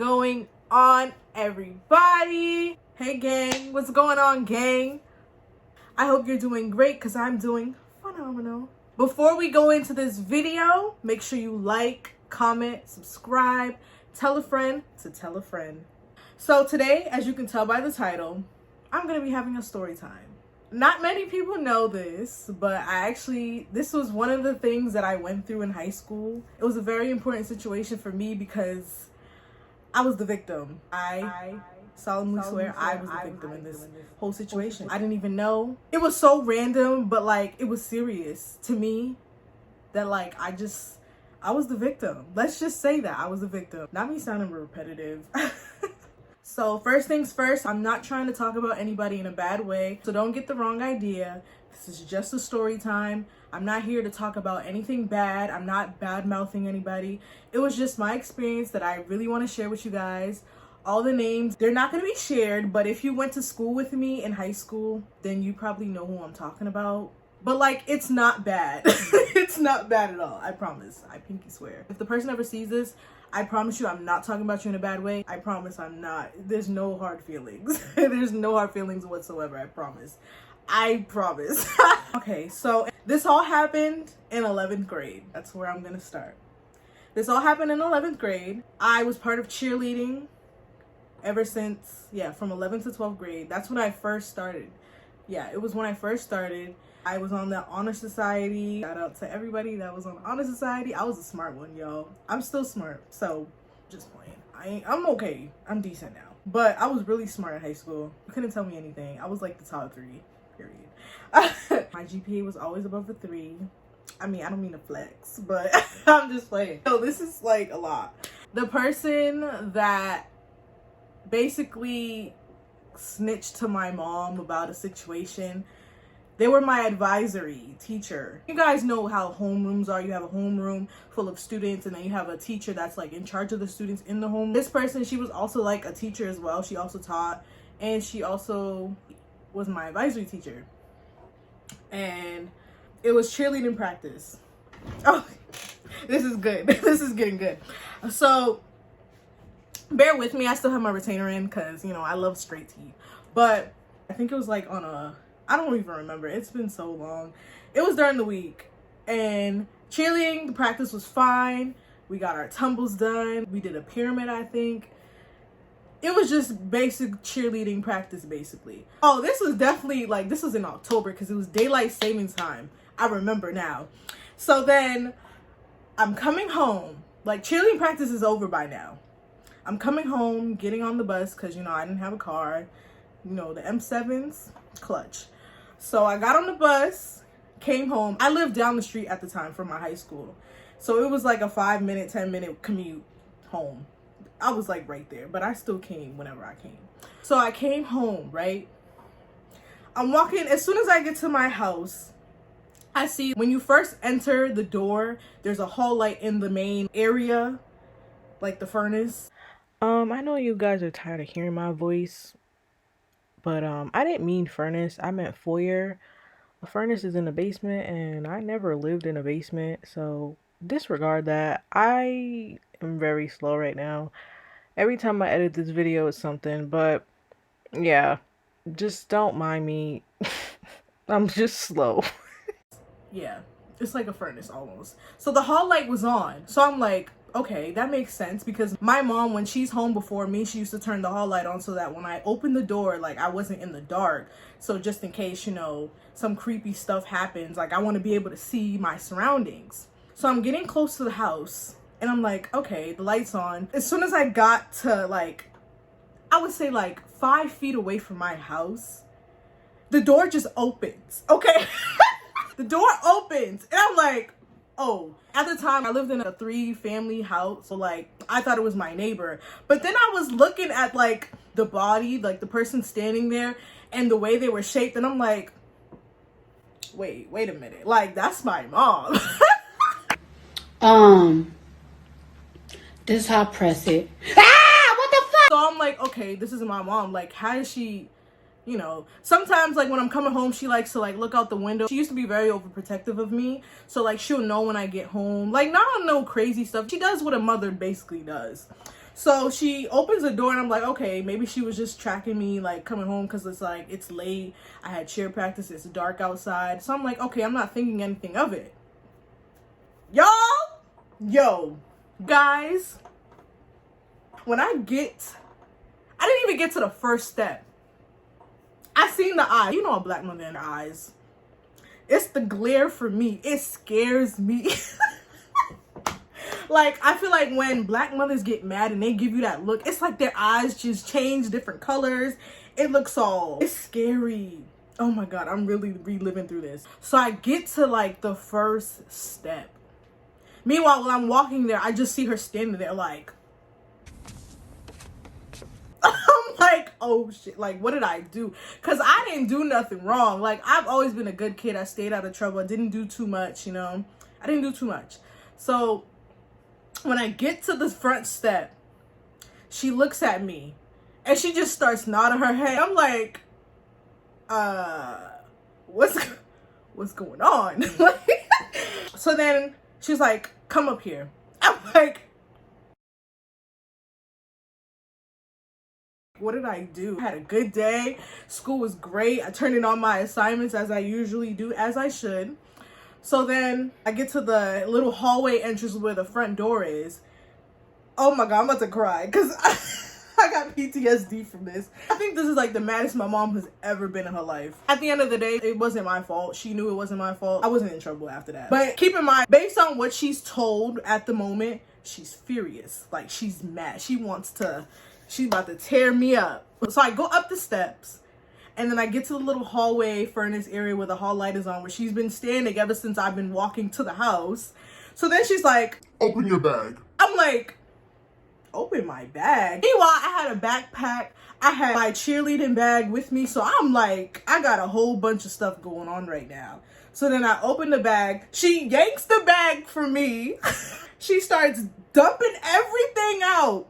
going on, everybody? Hey gang, what's going on, gang? I hope you're doing great because I'm doing phenomenal. Before we go into this video, make sure you like, comment, subscribe, tell a friend to tell a friend. So today, as you can tell by the title, I'm gonna be having a story time. Not many people know this, but this was one of the things that I went through in high school. It was a very important situation for me because I was the victim. I solemnly swear I was the victim in this whole situation. I didn't even know. It was so random, but like it was serious to me that like I was the victim. Let's just say that I was the victim. Not me sounding repetitive. So first things first, I'm not trying to talk about anybody in a bad way, so don't get the wrong idea. This is just a story time. I'm not here to talk about anything bad. I'm not bad-mouthing anybody. It was just my experience that I really want to share with you guys. All the names, they're not going to be shared, but if you went to school with me in high school, then you probably know who I'm talking about. But like, it's not bad. It's not bad at all. I promise. I pinky swear. If the person ever sees this, I promise you I'm not talking about you in a bad way. I promise I'm not. There's no hard feelings. There's no hard feelings whatsoever. I promise. I promise. Okay, so this all happened in 11th grade. That's where I'm gonna start. This all happened in 11th grade. I was part of cheerleading ever since, from 11th to 12th grade. That's when I first started. Yeah, it was when I first started. I was on the honor society. Shout out to everybody that was on the honor society. I was a smart one, y'all. I'm still smart, so just playing. I'm okay. I'm decent now. But I was really smart in high school. You couldn't tell me anything. I was like the top 3, period. My GPA was always above a 3. I mean, I don't mean to flex, but I'm just playing. So this is like a lot. The person that basically snitched to my mom about a situation, they were my advisory teacher. You guys know how homerooms are. You have a homeroom full of students and then you have a teacher that's like in charge of the students in the home. This person, she was also like a teacher as well. She also taught and she also was my advisory teacher. And it was cheerleading practice. Oh, this is good. This is getting good. So bear with me. I still have my retainer in because, you know, I love straight teeth. But I think it was like on a, I don't even remember. It's been so long. It was during the week. And cheerleading, the practice was fine. We got our tumbles done. We did a pyramid, I think. It was just basic cheerleading practice, basically. Oh, this was definitely, like, this was in October because it was daylight savings time. I remember now. So then I'm coming home. Like, cheerleading practice is over by now. I'm coming home, getting on the bus because, you know, I didn't have a car. You know, the M7s, clutch. So I got on the bus, came home. I lived down the street at the time from my high school. So it was like a 5-minute, 10-minute commute home. I was like right there, but I still came whenever I came. So I came home, right? I'm walking, as soon as I get to my house, I see when you first enter the door, there's a hall light in the main area, like the furnace. I know you guys are tired of hearing my voice, but I didn't mean furnace. I meant foyer. A furnace is in the basement, and I never lived in a basement, so disregard that. I am very slow right now. Every time I edit this video, it's something, but yeah, just don't mind me. I'm just slow. Yeah, it's like a furnace almost. So the hall light was on. So I'm like, okay, that makes sense because my mom, when she's home before me, she used to turn the hall light on so that when I opened the door, like I wasn't in the dark. So just in case, you know, some creepy stuff happens, like I want to be able to see my surroundings. So I'm getting close to the house and I'm like, okay, the light's on. As soon as I got to like, I would say like 5 feet away from my house, the door just opens, okay? The door opens and I'm like, oh. At the time, I lived in a 3-family house, so like, I thought it was my neighbor. But then I was looking at like the body, like the person standing there and the way they were shaped and I'm like, wait a minute. Like, that's my mom. This is how I press it. Ah, what the fuck? So I'm like, okay, this is my mom. Like, how is she, you know, sometimes like when I'm coming home, she likes to like look out the window. She used to be very overprotective of me. So like she'll know when I get home, like not on no crazy stuff. She does what a mother basically does. So she opens the door and I'm like, okay, maybe she was just tracking me, like coming home, because it's like, it's late. I had cheer practice. It's dark outside. So I'm like, okay, I'm not thinking anything of it. Yo, guys, when I didn't even get to the first step. I seen the eyes. You know a black mother in the eyes. It's the glare for me. It scares me. Like, I feel like when black mothers get mad and they give you that look, it's like their eyes just change different colors. It's scary. Oh my God, I'm really reliving through this. So I get to like the first step. Meanwhile, while I'm walking there, I just see her standing there like, I'm like, oh shit, like, what did I do? Because I didn't do nothing wrong. Like, I've always been a good kid. I stayed out of trouble. I didn't do too much, you know? I didn't do too much. So when I get to the front step, she looks at me and she just starts nodding her head. I'm like, what's going on? So then she's like, come up here. I'm like, what did I do? I had a good day. School was great. I turned in all my assignments as I usually do, as I should. So then I get to the little hallway entrance where the front door is. Oh my God, I'm about to cry because I got PTSD from this. I think this is like the maddest my mom has ever been in her life. At the end of the day, it wasn't my fault. She knew it wasn't my fault. I wasn't in trouble after that. But keep in mind, based on what she's told at the moment, she's furious. Like, she's mad. She's about to tear me up. So I go up the steps. And then I get to the little hallway furnace area where the hall light is on, where she's been standing ever since I've been walking to the house. So then she's like, open your bag. I'm like, open my bag? Meanwhile, I had a backpack. I had my cheerleading bag with me. So I'm like, I got a whole bunch of stuff going on right now. So then I open the bag. She yanks the bag from me. She starts dumping everything out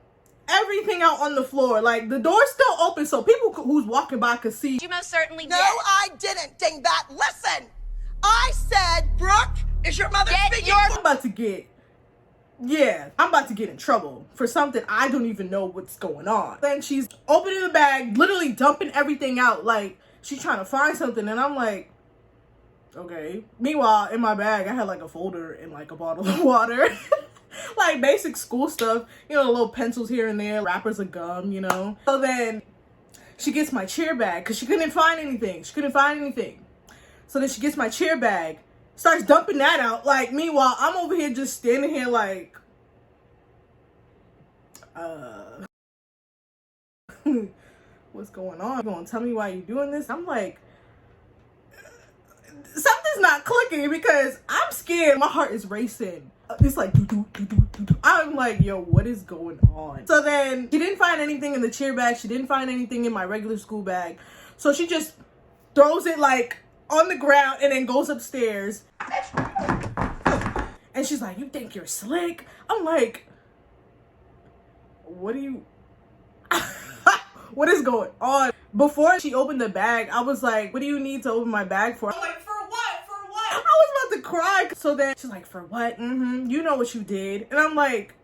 on the floor. Like, the door's still open so people who's walking by could see. You most certainly did. No, I didn't, dingbat. Listen, I said, Brooke, is your mother speaking? I'm about to get in trouble for something I don't even know what's going on. Then she's opening the bag, literally dumping everything out. Like, she's trying to find something. And I'm like, okay. Meanwhile, in my bag, I had like a folder and like a bottle of water. Like basic school stuff, you know, little pencils here and there, wrappers of gum, you know. So then she gets my chair bag because she couldn't find anything. So then she gets my chair bag, starts dumping that out. Like, meanwhile, I'm over here just standing here like, what's going on? You gonna tell me why you're doing this? I'm like, something's not clicking because I'm scared. My heart is racing. It's like, I'm like, yo, what is going on? So then she didn't find anything in the cheer bag. She didn't find anything in my regular school bag. So she just throws it like on the ground and then goes upstairs. And she's like, you think you're slick? I'm like, what is going on? Before she opened the bag, I was like, what do you need to open my bag for? I'm like, for what? I was about to cry. So then she's like, for what? You know what you did. And I'm like,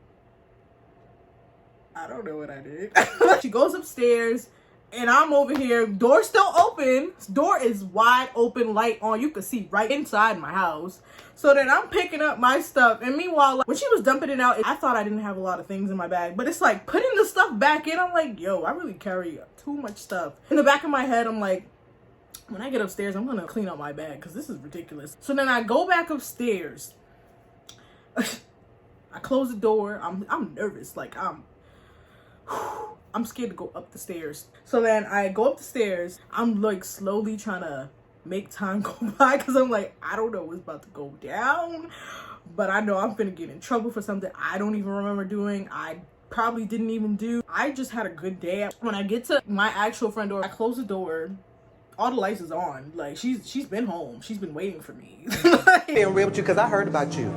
I don't know what I did. She goes upstairs and I'm over here. Door still open. Door is wide open, light on. You could see right inside my house. So then I'm picking up my stuff. And meanwhile, like, when she was dumping it out, I thought I didn't have a lot of things in my bag. But it's like putting the stuff back in. I'm like, yo, I really carry too much stuff. In the back of my head, I'm like, when I get upstairs, I'm gonna clean out my bag because this is ridiculous. So then I go back upstairs. I close the door. I'm nervous. Like, I'm scared to go up the stairs. So then I go up the stairs. I'm like slowly trying to make time go by because I'm like, I don't know what's about to go down, but I know I'm gonna get in trouble for something I don't even remember doing. I probably didn't even do. I just had a good day. When I get to my actual front door, I close the door. All the lights is on. Like, she's been home. She's been waiting for me. Being real with you because I heard about you.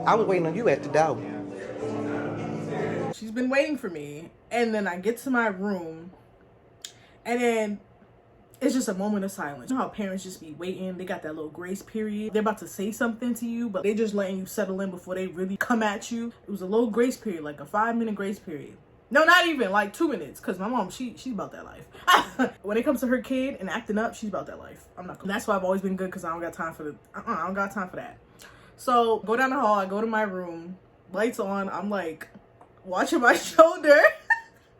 I was waiting on you at the door. She's been waiting for me. And then I get to my room and then it's just a moment of silence. You know how parents just be waiting? They got that little grace period. They're about to say something to you, but they just letting you settle in before they really come at you. It was a little grace period, like a 5-minute grace period. No, not even like 2 minutes, because my mom, she's about that life. When it comes to her kid and acting up, she's about that life. I'm not. That's why I've always been good, because I don't got time for the. I don't got time for that. So go down the hall. I go to my room. Lights on. I'm like watching my shoulder.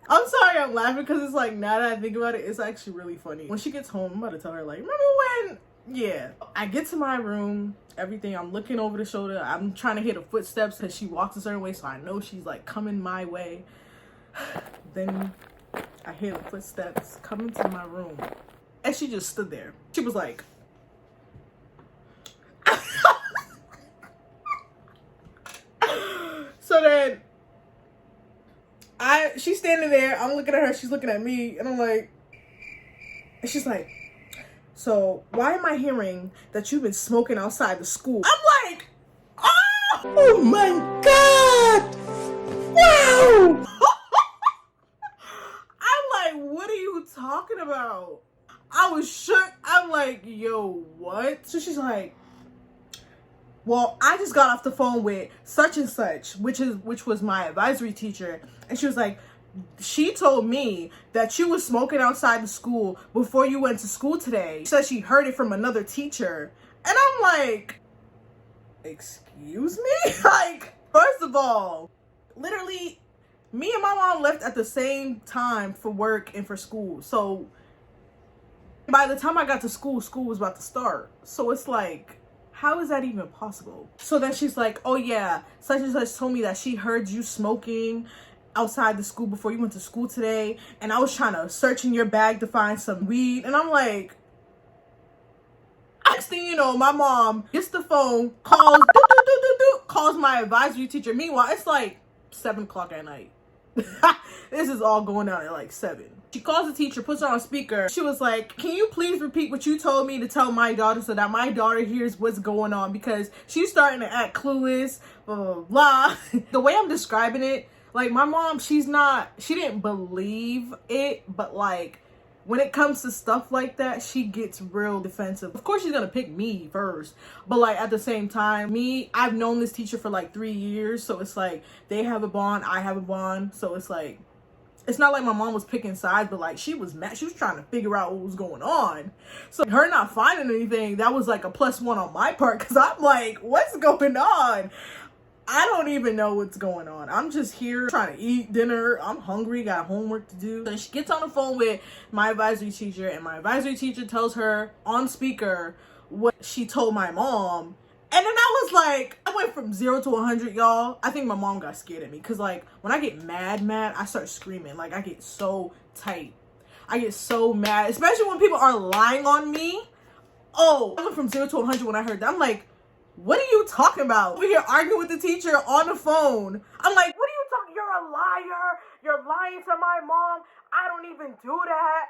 I'm sorry, I'm laughing because it's like, now that I think about it, it's actually really funny. When she gets home, I'm about to tell her like, remember when? Yeah. I get to my room. Everything. I'm looking over the shoulder. I'm trying to hear the footsteps because she walks a certain way, so I know she's like coming my way. Then I hear the footsteps coming to my room, and she just stood there. She was like, so then she's standing there. I'm looking at her. She's looking at me, and I'm like, and she's like, so why am I hearing that you've been smoking outside the school? I'm like, oh my God! Wow! I'm like, what are you talking about? I was shook. I'm like, yo, what? So she's like, well, I just got off the phone with such and such, which was my advisory teacher, and she was like, she told me that you was smoking outside the school before you went to school today. She said she heard it from another teacher. And I'm like, excuse me? Like, first of all, literally, me and my mom left at the same time for work and for school. So by the time I got to school, school was about to start. So it's like, how is that even possible? So then she's like, oh yeah, such and such told me that she heard you smoking outside the school before you went to school today, and I was trying to search in your bag to find some weed. And I'm like, next thing you know, my mom gets the phone, calls my advisory teacher. Meanwhile, it's like 7 o'clock at night. This is all going on at like 7. She calls the teacher, puts her on speaker. She was like, can you please repeat what you told me to tell my daughter so that my daughter hears what's going on, because she's starting to act clueless, blah, blah, blah. The way I'm describing it, like, my mom, she didn't believe it, but like, when it comes to stuff like that, she gets real defensive. Of course, she's gonna pick me first, but like, at the same time, I've known this teacher for like 3 years, so it's like, they have a bond, I have a bond, so it's like, it's not like my mom was picking sides, but like, she was mad. She was trying to figure out what was going on. So her not finding anything, that was like a +1 on my part, because I'm like, what's going on? I don't even know what's going on. I'm just here trying to eat dinner. I'm hungry, got homework to do. And she gets on the phone with my advisory teacher, and my advisory teacher tells her on speaker what she told my mom. And then I was like, I went from 0 to 100, y'all. I think my mom got scared of me, because like, when I get mad, I start screaming. Like, I get so tight. I get so mad, especially when people are lying on me. Oh, I went from 0 to 100 when I heard that. I'm like, what are you talking about? We're here arguing with the teacher on the phone. I'm like, what are you talking? You're a liar. You're lying to my mom. I don't even do that.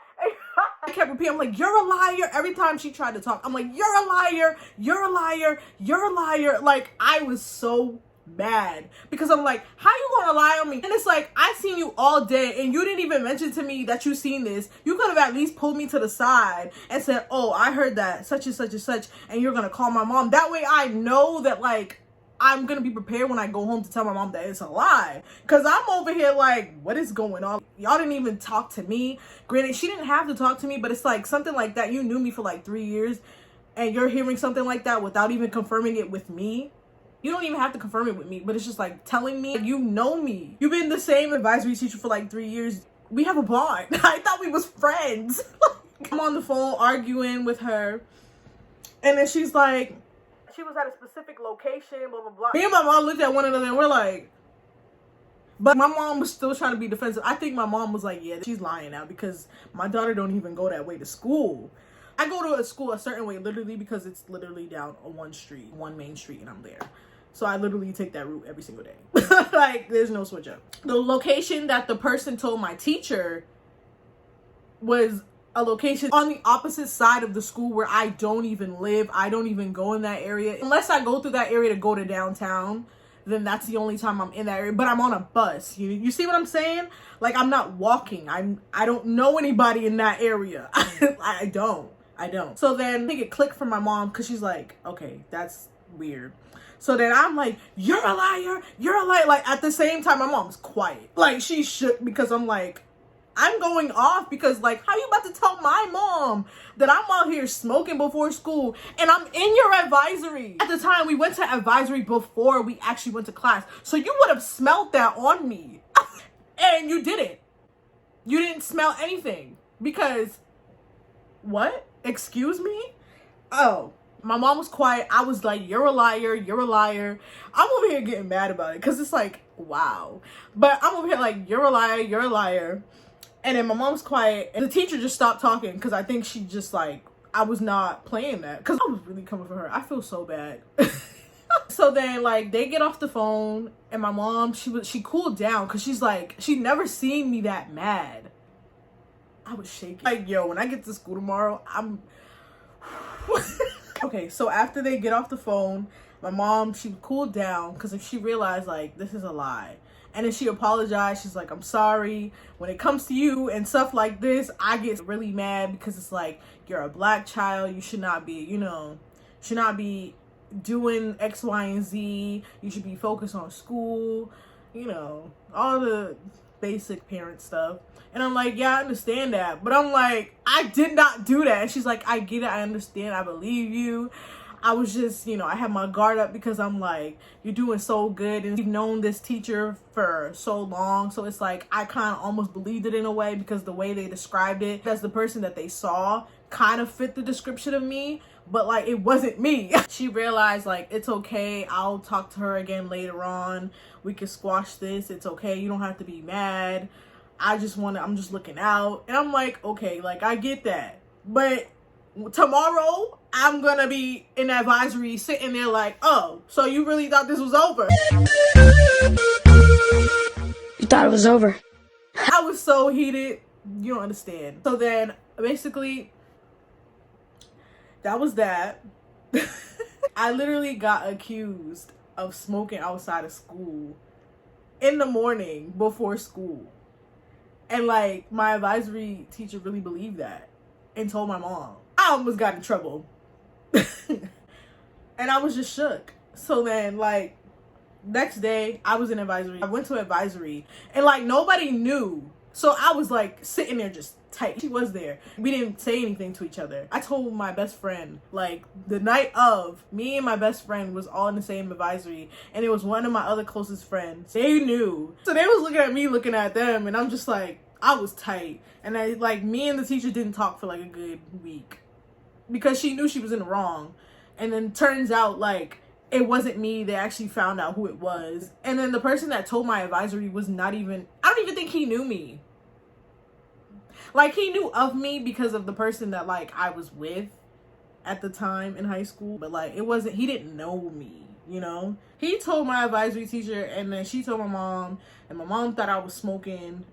I kept repeating, I'm like, you're a liar. Every time she tried to talk, I'm like, you're a liar. You're a liar. You're a liar. Like, I was so mad, because I'm like, how you gonna lie on me? And it's like, I seen you all day and you didn't even mention to me that you seen this. You could have at least pulled me to the side and said, oh, I heard that such and such and such, and you're gonna call my mom. That way I know that like, I'm gonna be prepared when I go home to tell my mom that it's a lie. Because I'm over here like, what is going on? Y'all didn't even talk to me. Granted, she didn't have to talk to me, but it's like something like that. You knew me for like 3 years, and you're hearing something like that without even confirming it with me. You don't even have to confirm it with me, but it's just like telling me, you know me. You've been the same advisory teacher for like 3 years. We have a bond. I thought we was friends. I'm on the phone arguing with her, and then she's like, she was at a specific location, blah, blah, blah. Me and my mom looked at one another and we're like, but my mom was still trying to be defensive. I think my mom was like, yeah, she's lying now, because my daughter don't even go that way to school. I go to a school a certain way, literally, because it's literally down on one main street, and I'm there. So I literally take that route every single day. Like, there's no switch up. The location that the person told my teacher was a location on the opposite side of the school where I don't even live. I don't even go in that area. Unless I go through that area to go to downtown, then that's the only time I'm in that area. But I'm on a bus. You see what I'm saying? Like, I'm not walking. I don't know anybody in that area. I don't. So then I think it clicked for my mom, because she's like, okay, that's weird. So then I'm like, you're a liar, you're a liar. Like, at the same time, my mom's quiet. Like, she shook because I'm like, I'm going off because, like, how you about to tell my mom that I'm out here smoking before school and I'm in your advisory? At the time, we went to advisory before we actually went to class. So you would have smelled that on me. And you didn't. You didn't smell anything. Because, what? Excuse me? Oh. My mom was quiet. I was like, you're a liar, you're a liar. I'm over here getting mad about it because it's like, wow. But I'm over here like, you're a liar, you're a liar. And then my mom's quiet. And the teacher just stopped talking because I think she just like, I was not playing that. Because I was really coming for her. I feel so bad. So then like they get off the phone and my mom, she cooled down because she's like, she never seen me that mad. I was shaking. Like, yo, when I get to school tomorrow, I'm... Okay, so after they get off the phone, my mom, she cooled down because if she realized, like, this is a lie. And then she apologized. She's like, I'm sorry. When it comes to you and stuff like this, I get really mad because it's like, you're a black child. You should not be, you know, should not be doing X, Y, and Z. You should be focused on school, you know, all the basic parent stuff. And I'm like, yeah, I understand that. But I'm like, I did not do that. And she's like, I get it. I understand. I believe you. I was just, you know, I had my guard up because I'm like, you're doing so good. And you've known this teacher for so long. So it's like, I kind of almost believed it in a way because the way they described it as the person that they saw kind of fit the description of me. But like, it wasn't me. She realized like, it's okay. I'll talk to her again later on. We can squash this. It's okay. You don't have to be mad. I'm just looking out. And I'm like, okay, like I get that. But tomorrow I'm gonna be in advisory sitting there like, oh, so you really thought this was over? You thought it was over? I was so heated. You don't understand. So then basically that was that. I literally got accused of smoking outside of school in the morning before school. And like my advisory teacher really believed that and told my mom. I almost got in trouble. And I was just shook. So then like next day I was in advisory. I went to advisory and like nobody knew. So I was like sitting there just tight. She was there. We didn't say anything to each other. I told my best friend, like the night of, me and my best friend was all in the same advisory and it was one of my other closest friends. They knew. So they was looking at me looking at them and I'm just like, I was tight. And I like, me and the teacher didn't talk for like a good week because she knew she was in the wrong. And then turns out like it wasn't me. They actually found out who it was. And then the person that told my advisory was not even, I don't even think he knew me. Like he knew of me because of the person that like I was with at the time in high school. But like it wasn't, he didn't know me, you know? He told my advisory teacher and then she told my mom and my mom thought I was smoking.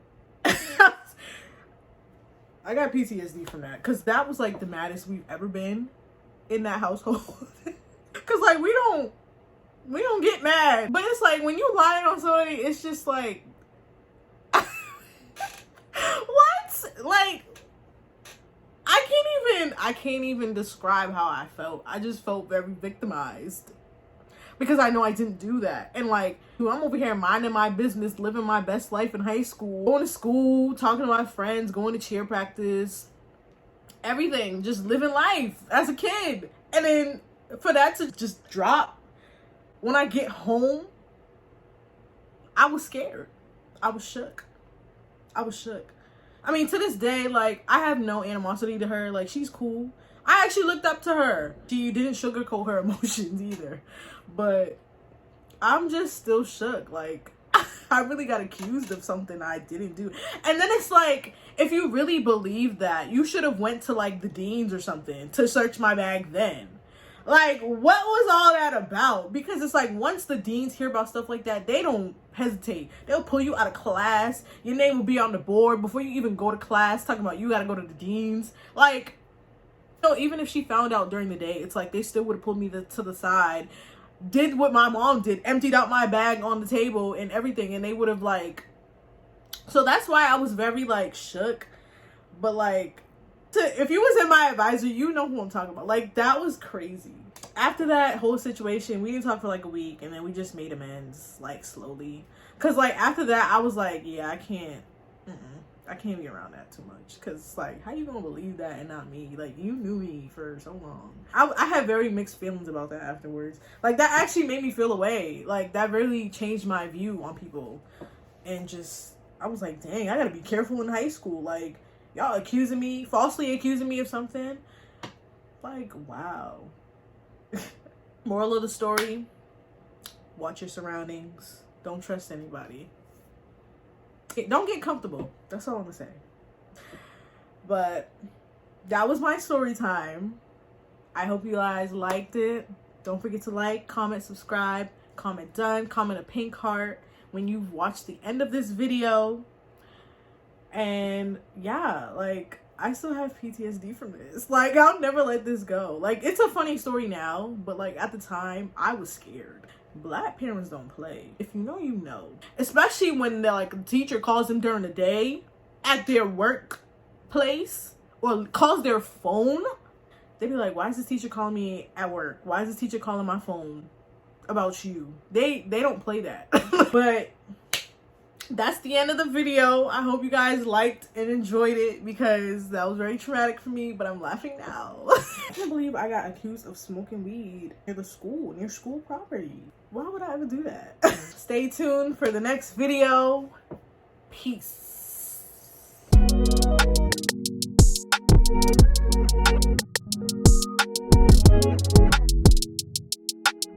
I got PTSD from that because that was like the maddest we've ever been in that household. Because like we don't get mad, but it's like when you lying on somebody, it's just like what? Like I can't even describe how I felt. I just felt very victimized because I know I didn't do that. And like, dude, I'm over here minding my business, living my best life in high school, going to school, talking to my friends, going to cheer practice, everything, just living life as a kid. And then for that to just drop when I get home, I was scared. I was shook. I mean, to this day, like, I have no animosity to her. Like, she's cool. I actually looked up to her. She didn't sugarcoat her emotions either. But I'm just still shook. Like, I really got accused of something I didn't do. And then it's like, if you really believe that, you should have went to, like, the deans or something to search my bag then. Like, what was all that about? Because it's like, once the deans hear about stuff like that, they don't hesitate. They'll pull you out of class. Your name will be on the board before you even go to class, talking about you gotta go to the deans. Like, you know, even if she found out during the day, it's like, they still would have pulled me to the side, did what my mom did, emptied out my bag on the table and everything, and they would have, like... So that's why I was very, like, shook. But, like... if you was in my advisor, you know who I'm talking about. Like, that was crazy. after that whole situation, we didn't talk for like a week, and then we just made amends, like, slowly. Because, like, after that, I was like, yeah, I can't be around that too much. Because, like, how you gonna believe that and not me? Like, you knew me for so long. I had very mixed feelings about that afterwards. Like, that actually made me feel away. Like, that really changed my view on people. And just, I was like, dang, I gotta be careful in high school. Like, y'all falsely accusing me of something. Like, wow. Moral of the story, watch your surroundings. Don't trust anybody. Don't get comfortable. That's all I'm gonna say. But that was my story time. I hope you guys liked it. Don't forget to like, comment, subscribe, comment done, comment a pink heart when you've watched the end of this video. And yeah, like, I still have PTSD from this. Like, I'll never let this go. Like, it's a funny story now, but like at the time, I was scared. Black parents don't play. If you know, you know. Especially when the teacher calls them during the day at their workplace or calls their phone. They be like, why is this teacher calling me at work? Why is this teacher calling my phone about you? They don't play that. But that's the end of the video. I hope you guys liked and enjoyed it because that was very traumatic for me, but I'm laughing now. I can't believe I got accused of smoking weed near school property. Why would I ever do that? Stay tuned for the next video. Peace.